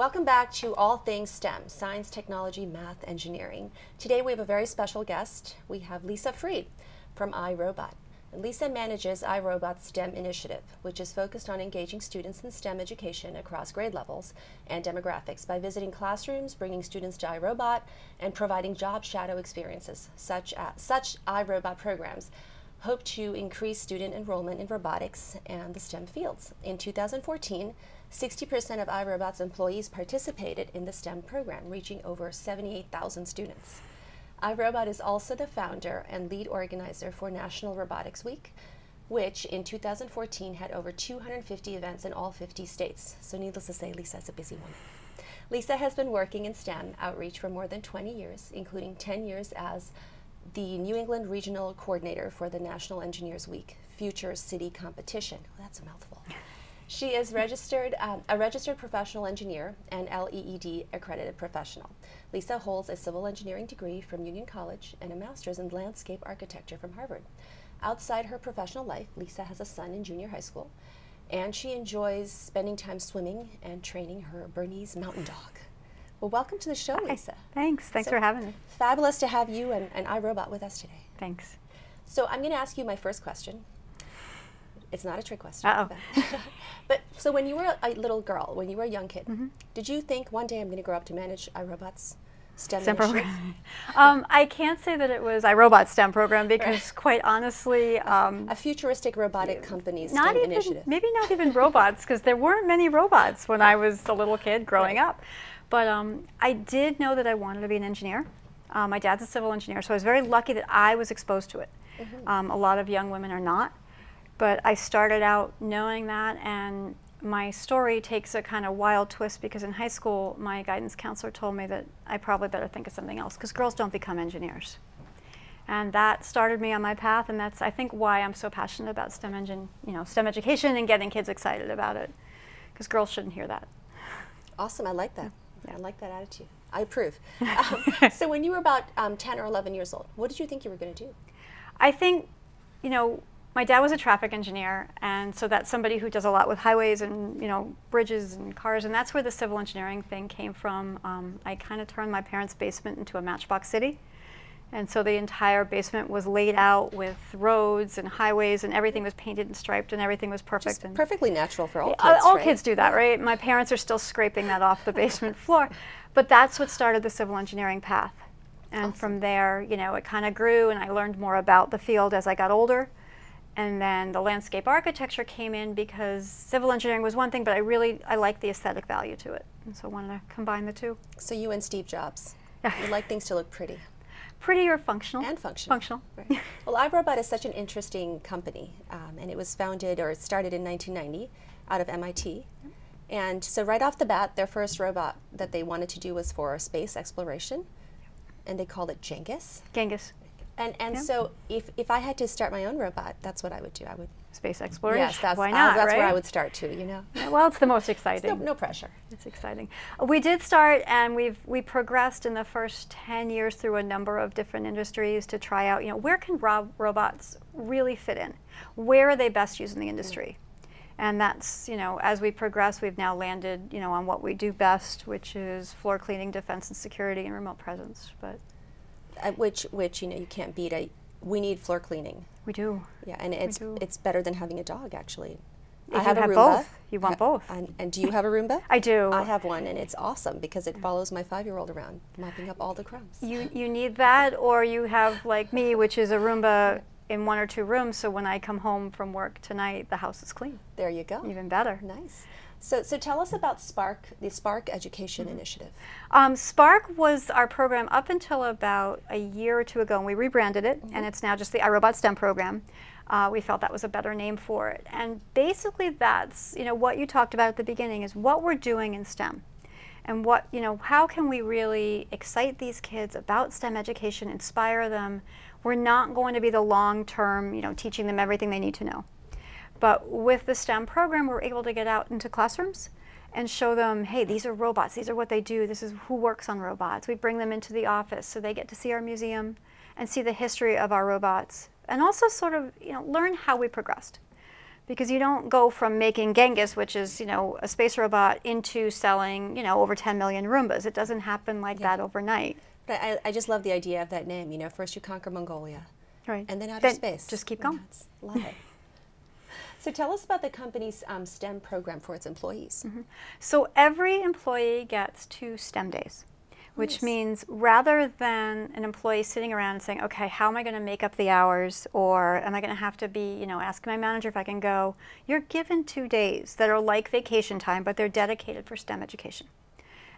Welcome back to All Things STEM, Science, Technology, Math, Engineering. Today we have a very special guest. We have Lisa Freed from iRobot. And Lisa manages iRobot's STEM initiative, which is focused on engaging students in STEM education across grade levels and demographics by visiting classrooms, bringing students to iRobot, and providing job shadow experiences. Such iRobot programs hope to increase student enrollment in robotics and the STEM fields. In 2014, 60% of iRobot's employees participated in the STEM program, reaching over 78,000 students. iRobot is also the founder and lead organizer for National Robotics Week, which in 2014 had over 250 events in all 50 states. So needless to say, Lisa is a busy woman. Lisa has been working in STEM outreach for more than 20 years, including 10 years as the New England Regional Coordinator for the National Engineers Week Future City Competition. Well, that's a mouthful. She is a registered professional engineer and LEED accredited professional. Lisa holds a civil engineering degree from Union College and a master's in landscape architecture from Harvard. Outside her professional life, Lisa has a son in junior high school, and she enjoys spending time swimming and training her Bernese mountain dog. Well, welcome to the show, Lisa. Thanks for having me. Fabulous to have you and iRobot with us today. Thanks. So I'm going to ask you my first question. It's not a trick question. Uh-oh. But so when you were a little girl, when you were a young kid, did you think one day I'm going to grow up to manage iRobot's STEM program? I can't say that it was iRobot's STEM program because quite honestly... a futuristic robotic company's STEM initiative. Maybe not even robots, because there weren't many robots when I was a little kid growing up. But I did know that I wanted to be an engineer. My dad's a civil engineer, so I was very lucky that I was exposed to it. A lot of young women are not. But I started out knowing that, and my story takes a kind of wild twist because in high school, my guidance counselor told me that I probably better think of something else because girls don't become engineers. And that started me on my path, and that's, I think, why I'm so passionate about STEM education and getting kids excited about it, because girls shouldn't hear that. Awesome, I like that. Yeah. I like that attitude. I approve. So when you were about 10 or 11 years old, what did you think you were going to do? I think, my dad was a traffic engineer, and so that's somebody who does a lot with highways and bridges and cars, and that's where the civil engineering thing came from. I kind of turned my parents' basement into a matchbox city, and so the entire basement was laid out with roads and highways, and everything was painted and striped, and everything was perfect. Just perfectly natural for all kids, all kids do that, right? My parents are still scraping that off the basement floor, but that's what started the civil engineering path. And from there, it kind of grew, and I learned more about the field as I got older. And then the landscape architecture came in because civil engineering was one thing, but I liked the aesthetic value to it. And so I wanted to combine the two. So you and Steve Jobs, you like things to look pretty. Pretty or functional. And functional. Functional. Right. Well, iRobot is such an interesting company, and it was founded, or it started in 1990 out of MIT. And so right off the bat, their first robot that they wanted to do was for space exploration, and they called it Genghis. Genghis. And so if I had to start my own robot, that's what I would do. I would space exploration. Yes, why not? That's right? where I would start too. Yeah, well, it's the most exciting. No pressure. It's exciting. We did start, and we progressed in the first 10 years through a number of different industries to try out. Where can robots really fit in? Where are they best used in the industry? And that's as we progress, we've now landed on what we do best, which is floor cleaning, defense and security, and remote presence. But which you can't beat. We need floor cleaning. We do. Yeah, and it's better than having a dog, actually. I have a Roomba. Both. You want both. And do you have a Roomba? I do. I have one, and it's awesome because it follows my 5-year-old around, mopping up all the crumbs. You need that, or you have like me, which is a Roomba in 1 or 2 rooms, so when I come home from work tonight, the house is clean. There you go. Even better. Nice. So tell us about Spark, the Spark Education Initiative. Spark was our program up until about a year or 2 ago, and we rebranded it, and it's now just the iRobot STEM program. We felt that was a better name for it. And basically that's, what you talked about at the beginning is what we're doing in STEM. And how can we really excite these kids about STEM education, inspire them? We're not going to be the long-term, teaching them everything they need to know. But with the STEM program, we're able to get out into classrooms and show them, hey, these are robots, these are what they do, this is who works on robots. We bring them into the office so they get to see our museum and see the history of our robots, and also sort of learn how we progressed. Because you don't go from making Genghis, which is, a space robot, into selling, over 10 million Roombas. It doesn't happen like that overnight. But I just love the idea of that name. First you conquer Mongolia, right, and then outer space. Just keep going. Love it. So tell us about the company's STEM program for its employees. So every employee gets 2 STEM days, which means rather than an employee sitting around and saying, okay, how am I going to make up the hours, or am I going to have to be, asking my manager if I can go, you're given 2 days that are like vacation time, but they're dedicated for STEM education.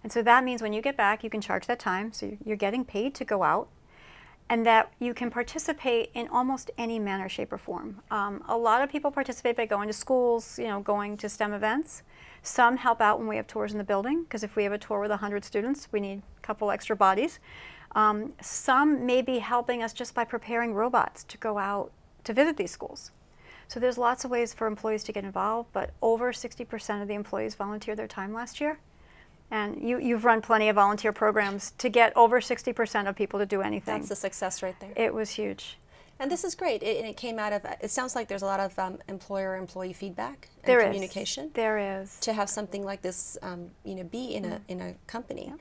And so that means when you get back, you can charge that time, so you're getting paid to go out, and that you can participate in almost any manner, shape, or form. A lot of people participate by going to schools, going to STEM events. Some help out when we have tours in the building, because if we have a tour with 100 students, we need a couple extra bodies. Some may be helping us just by preparing robots to go out to visit these schools. So there's lots of ways for employees to get involved, but over 60% of the employees volunteered their time last year. And you've run plenty of volunteer programs to get over 60% of people to do anything. That's a success right there. It was huge. And this is great. It came out of, it sounds like there's a lot of employer-employee feedback and there communication. There is. To have something like this, be in a company. Yeah.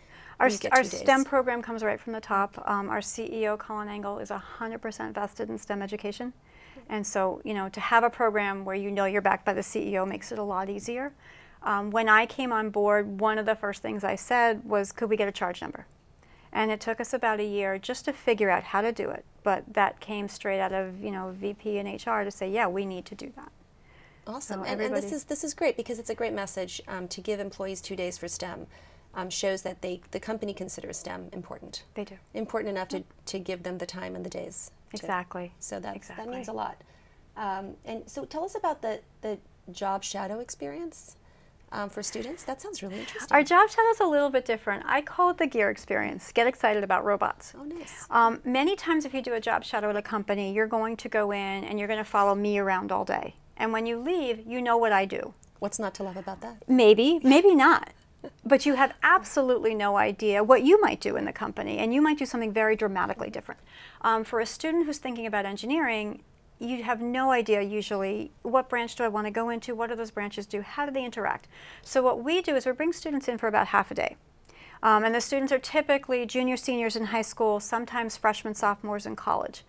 Our STEM program comes right from the top. Our CEO, Colin Engel, is 100% vested in STEM education. And so, to have a program where you're backed by the CEO makes it a lot easier. When I came on board, one of the first things I said was, could we get a charge number? And it took us about a year just to figure out how to do it. But that came straight out of, VP and HR to say, yeah, we need to do that. Awesome. So and this is great, because it's a great message to give employees 2 days for STEM. Shows that the company considers STEM important. They do. Important enough to give them the time and the days. Exactly. So that means a lot. And so tell us about the job shadow experience. For students? That sounds really interesting. Our job shadow is a little bit different. I call it the gear experience. Get excited about robots. Oh, nice. Many times if you do a job shadow at a company, you're going to go in and you're going to follow me around all day. And when you leave, you know what I do. What's not to love about that? Maybe, maybe not. But you have absolutely no idea what you might do in the company, and you might do something very dramatically different. For a student who's thinking about engineering, you have no idea usually, what branch do I want to go into, what do those branches do, how do they interact? So what we do is we bring students in for about half a day. And the students are typically juniors, seniors in high school, sometimes freshmen, sophomores in college.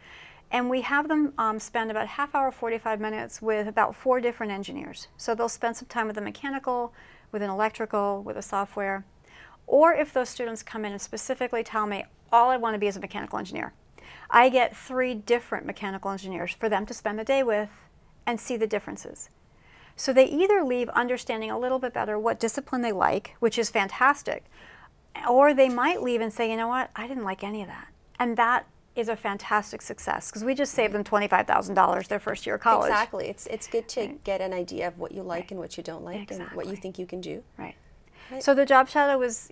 And we have them spend about half hour, 45 minutes with about 4 different engineers. So they'll spend some time with a mechanical, with an electrical, with a software. Or if those students come in and specifically tell me, all I want to be is a mechanical engineer, I get 3 different mechanical engineers for them to spend the day with and see the differences. So they either leave understanding a little bit better what discipline they like, which is fantastic, or they might leave and say, you know what, I didn't like any of that. And that is a fantastic success, because we just saved them $25,000 their first year of college. Exactly. It's good to get an idea of what you like and what you don't like, and what you think you can do. Right. So the job shadow is,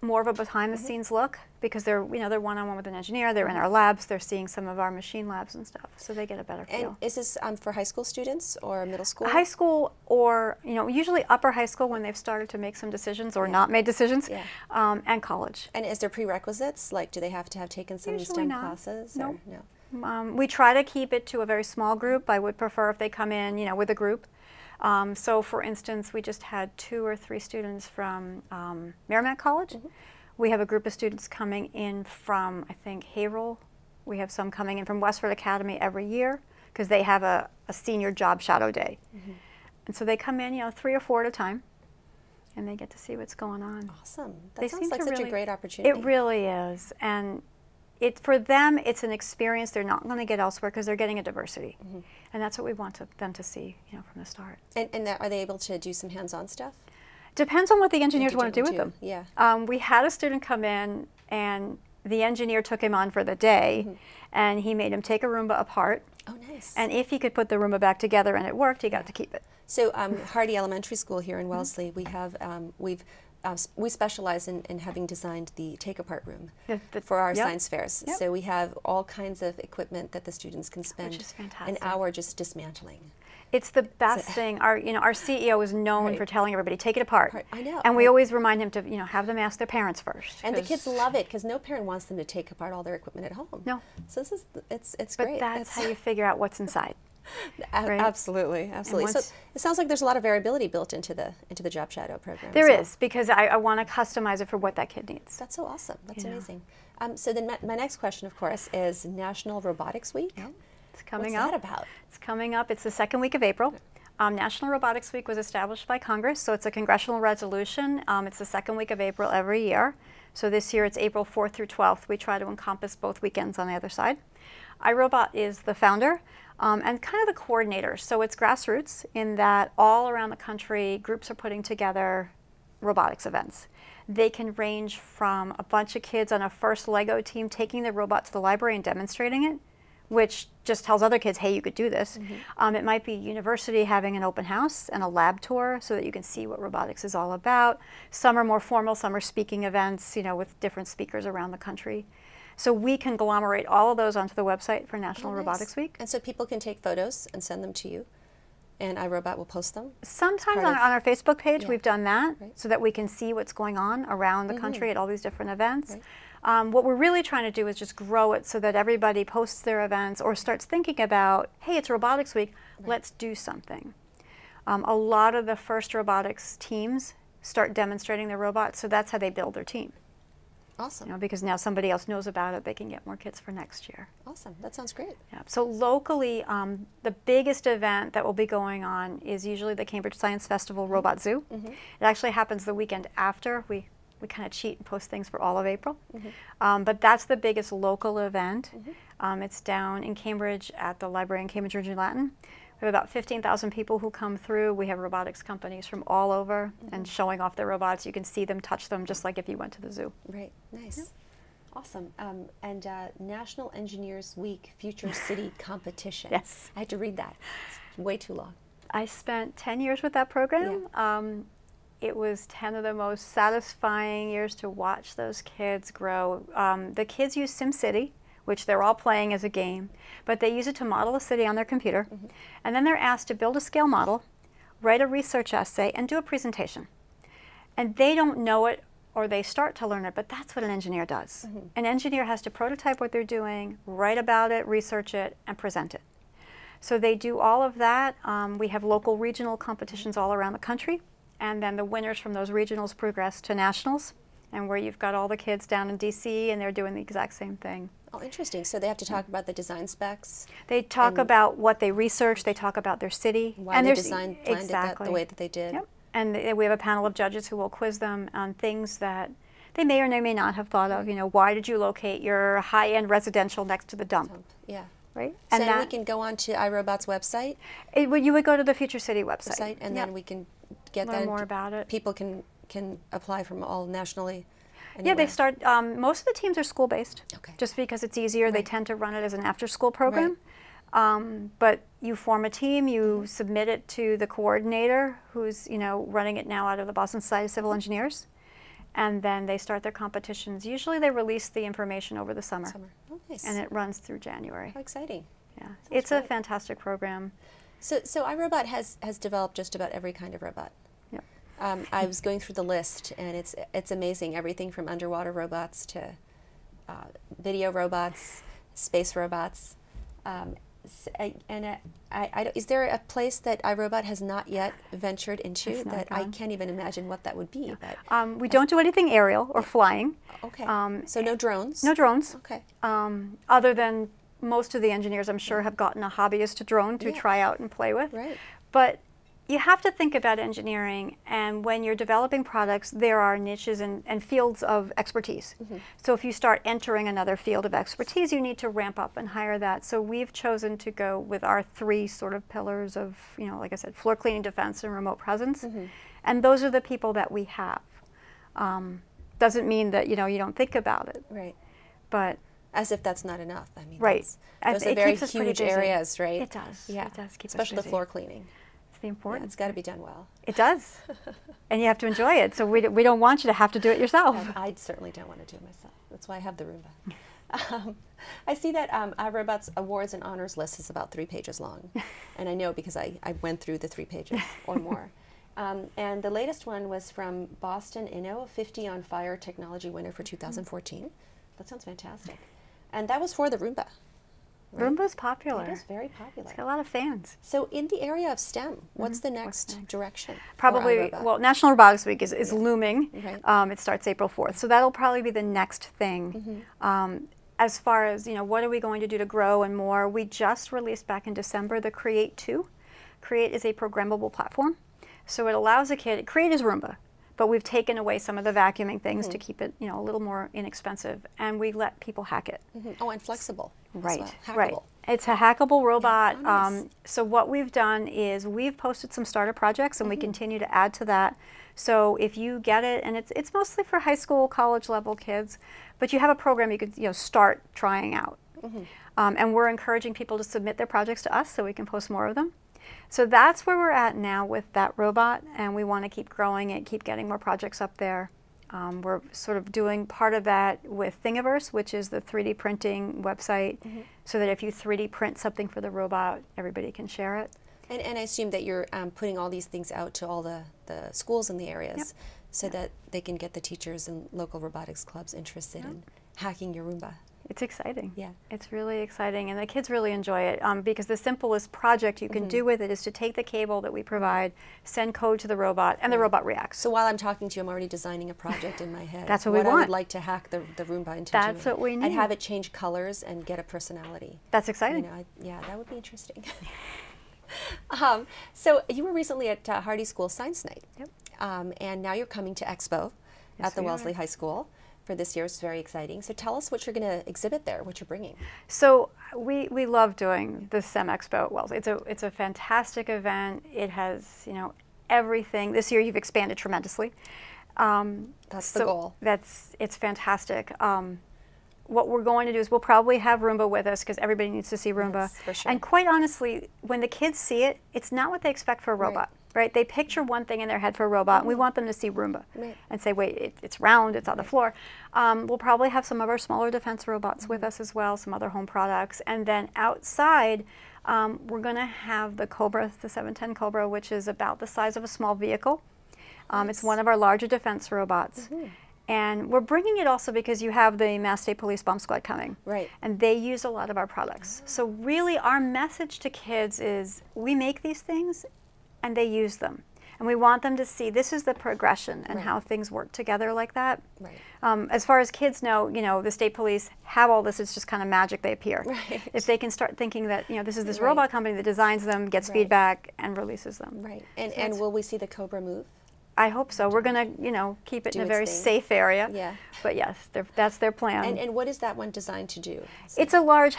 more of a behind-the-scenes look, because they're one-on-one with an engineer. They're in our labs. They're seeing some of our machine labs and stuff, so they get a better feel. And is this for high school students or middle school? High school, or usually upper high school when they've started to make some decisions or not made decisions, and college. And is there prerequisites? Like, do they have to have taken some Usually STEM not. classes? No. Or no. We try to keep it to a very small group. I would prefer if they come in, with a group. So for instance, we just had 2 or 3 students from Merrimack College. We have a group of students coming in from, I think, Haverhill. We have some coming in from Westford Academy every year, because they have a senior job shadow day. And so they come in, 3 or 4 at a time, and they get to see what's going on. Awesome. That sounds like such a great opportunity. It really is. And for them, it's an experience they're not going to get elsewhere, because they're getting a diversity. And that's what we want them to see, from the start. And are they able to do some hands-on stuff? Depends on what the engineers want to do with them. Yeah. We had a student come in, and the engineer took him on for the day, and he made him take a Roomba apart. Oh, nice. And if he could put the Roomba back together and it worked, he got to keep it. So Hardy Elementary School here in Wellesley, we have we specialize in having designed the take-apart room for our science fairs. So we have all kinds of equipment that the students can spend an hour just dismantling. It's the best thing. Our CEO is known for telling everybody, take it apart. I know. And we always remind him to have them ask their parents first. And the kids love it, because no parent wants them to take apart all their equipment at home. No. So it's but great. That's how you figure out what's inside. Right? Absolutely, absolutely. So it sounds like there's a lot of variability built into the Job Shadow program. There is, because I want to customize it for what that kid needs. That's so awesome. That's amazing. So then my next question, of course, is National Robotics Week. Yep. It's coming up. What's that about? It's coming up. It's the second week of April. National Robotics Week was established by Congress, so it's a congressional resolution. It's the second week of April every year. So this year it's April 4th through 12th. We try to encompass both weekends on the other side. iRobot is the founder and kind of the coordinator. So it's grassroots in that all around the country, groups are putting together robotics events. They can range from a bunch of kids on a first Lego team taking the robot to the library and demonstrating it, which just tells other kids, hey, you could do this. It might be university having an open house and a lab tour so that you can see what robotics is all about. Some are more formal, some are speaking events, you know, with different speakers around the country. So we conglomerate all of those onto the website for National Robotics Week. And so people can take photos and send them to you, and iRobot will post them? Sometimes on our Facebook page we've done that so that we can see what's going on around the country at all these different events. What we're really trying to do is just grow it so that everybody posts their events or starts thinking about, hey, it's Robotics Week, let's do something. A lot of the first robotics teams start demonstrating their robots, so that's how they build their team. Awesome. You know, because now somebody else knows about it, they can get more kits for next year. Awesome. That sounds great. Yeah. So locally, the biggest event that will be going on is usually the Cambridge Science Festival Robot Zoo. It actually happens the weekend after. We kind of cheat and post things for all of April. But that's the biggest local event. It's down in Cambridge at the library in Cambridge, Georgia Latin. We have about 15,000 people who come through. We have robotics companies from all over and showing off their robots. You can see them, touch them, just like if you went to the zoo. Right. Nice. Awesome. And National Engineers Week Future City Competition. Yes. I had to read that. It's way too long. I spent 10 years with that program. It was 10 of the most satisfying years to watch those kids grow. The kids use SimCity, which they're all playing as a game, but they use it to model a city on their computer. And then they're asked to build a scale model, write a research essay, and do a presentation. And they don't know it, or they start to learn it, but that's what an engineer does. An engineer has to prototype what they're doing, write about it, research it, and present it. So they do all of that. We have local regional competitions all around the country, and then the winners from those regionals progress to nationals, and where you've got all the kids down in DC, and they're doing the exact same thing. Oh, interesting. So they have to talk about the design specs? They talk about what they researched, they talk about their city. Why they planned it that the way that they did. Yep. And we have a panel of judges who will quiz them on things that they may or may not have thought of. You know, why did you locate your high-end residential next to the dump? Yeah. Right? So and we can go on to iRobot's website? You would go to the Future City website. And then we can get learn more about it. People can apply from all nationally. Anywhere. Yeah, they start, most of the teams are school-based, just because it's easier. They tend to run it as an after-school program. But you form a team, you submit it to the coordinator, who's running it now out of the Boston Society of Civil Engineers, and then they start their competitions. Usually they release the information over the summer. Oh, nice. And it runs through January. How exciting. Yeah, it's a fantastic program. So iRobot has developed just about every kind of robot. I was going through the list, and it's amazing. Everything from underwater robots to video robots, space robots. Is there a place that iRobot has not yet ventured into that I can't even imagine what that would be? But we don't do anything aerial or flying. Okay. So no drones? No drones. Okay. Other than most of the engineers, I'm sure, have gotten a hobbyist drone to try out and play with. Right. But you have to think about engineering, and when you're developing products, there are niches and fields of expertise. So if you start entering another field of expertise, you need to ramp up and hire that. So we've chosen to go with our three sort of pillars of, like I said, floor cleaning, defense, and remote presence. And those are the people that we have. Doesn't mean that, you don't think about it. Right. But as if that's not enough. I mean, right. Those are very huge areas, right? It does. Yeah. It does keep especially us busy. The floor cleaning. It's the important. Yeah, it's got to be done well. It does. And you have to enjoy it. So we don't want you to have to do it yourself. I certainly don't want to do it myself. That's why I have the Roomba. I see that iRobot's awards and honors list is about 3 pages long. And I know because I went through the 3 pages or more. And the latest one was from Boston Inno, a 50 on Fire technology winner for 2014. That sounds fantastic. And that was for the Roomba. right? Roomba's popular. It is very popular. It's got a lot of fans. So in the area of STEM, what's the next direction? Probably, well, National Robotics Week is looming. Right. It starts April 4th. So that'll probably be the next thing. As far as, what are we going to do to grow and more, we just released back in December the Create 2. Create is a programmable platform. So it allows a kid, Create is Roomba, but we've taken away some of the vacuuming things to keep it, a little more inexpensive, and we let people hack it. Oh, and flexible. Right, as well. right. Hackable. It's a hackable robot. Yeah, oh, nice. So what we've done is we've posted some starter projects, and we continue to add to that. So if you get it, and it's mostly for high school, college level kids, but you have a program you could start trying out. And we're encouraging people to submit their projects to us so we can post more of them. So that's where we're at now with that robot, and we want to keep growing it, keep getting more projects up there. We're sort of doing part of that with Thingiverse, which is the 3D printing website, so that if you 3D print something for the robot, everybody can share it. And I assume that you're putting all these things out to all the schools in the areas so that they can get the teachers and local robotics clubs interested in hacking your Roomba. It's exciting. Yeah. It's really exciting, and the kids really enjoy it because the simplest project you can do with it is to take the cable that we provide, send code to the robot, and the robot reacts. So while I'm talking to you, I'm already designing a project in my head. That's what we want. I would like to hack the Roomba into That's doing. what we need. And have it change colors and get a personality. That's exciting. Yeah, that would be interesting. So you were recently at Hardy School Science Night. Yep. And now you're coming to Expo at the Wellesley High School for this year. It's very exciting. So tell us what you're going to exhibit there, what you're bringing. So we love doing the STEM Expo at Wellesley. It's a fantastic event. It has everything. This year you've expanded tremendously. That's the goal. It's fantastic. What we're going to do is we'll probably have Roomba with us because everybody needs to see Roomba. Yes, for sure. And quite honestly, when the kids see it, it's not what they expect for a robot. Right? They picture one thing in their head for a robot, and we want them to see Roomba and say, wait, it's round, it's on the floor. We'll probably have some of our smaller defense robots with us as well, some other home products. And then outside, we're going to have the Cobra, the 710 Cobra, which is about the size of a small vehicle. It's one of our larger defense robots. And we're bringing it also because you have the Mass State Police Bomb Squad coming. Right. And they use a lot of our products. So really our message to kids is we make these things and they use them. And we want them to see this is the progression and how things work together like that. Right. As far as kids know, the state police have all this, it's just kind of magic, they appear. Right. If they can start thinking that, this is this robot company that designs them, gets feedback, and releases them. Right. And will we see the Cobra move? I hope so. We're going to, keep it in a very safe area. Yeah. But yes, that's their plan. And what is that one designed to do? It's a large,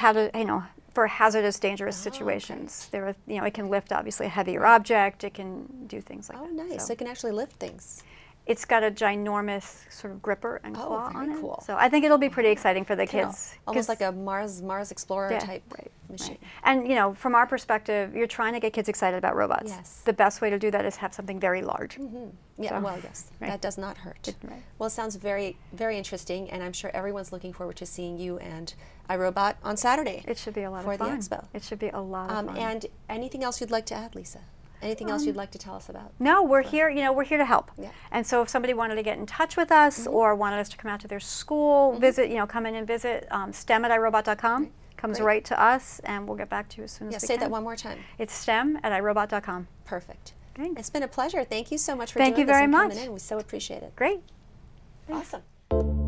for hazardous, dangerous situations. There are, it can lift obviously a heavier object. It can do things like that. Oh, nice. So it can actually lift things. It's got a ginormous sort of gripper and claw on it. Cool. So I think it'll be pretty exciting for the kids. Almost like a Mars Explorer type machine. Right. And from our perspective, you're trying to get kids excited about robots. Yes. The best way to do that is have something very large. Yeah, So, well, yes, that does not hurt. Right. Well, it sounds very, very interesting, and I'm sure everyone's looking forward to seeing you and iRobot on Saturday. It should be a lot for of fun. the expo. It should be a lot of fun. And anything else you'd like to add, Lisa? Anything else you'd like to tell us about? No, we're here. We're here to help. Yeah. And so, if somebody wanted to get in touch with us or wanted us to come out to their school, visit, come in and visit, STEM@iRobot.com comes right to us, and we'll get back to you as soon as we can. Say that one more time. It's STEM@iRobot.com. Perfect. Thanks. It's been a pleasure. Thank you so much for Thank doing you this very and much. coming in. We so appreciate it. Great. Thanks. Awesome.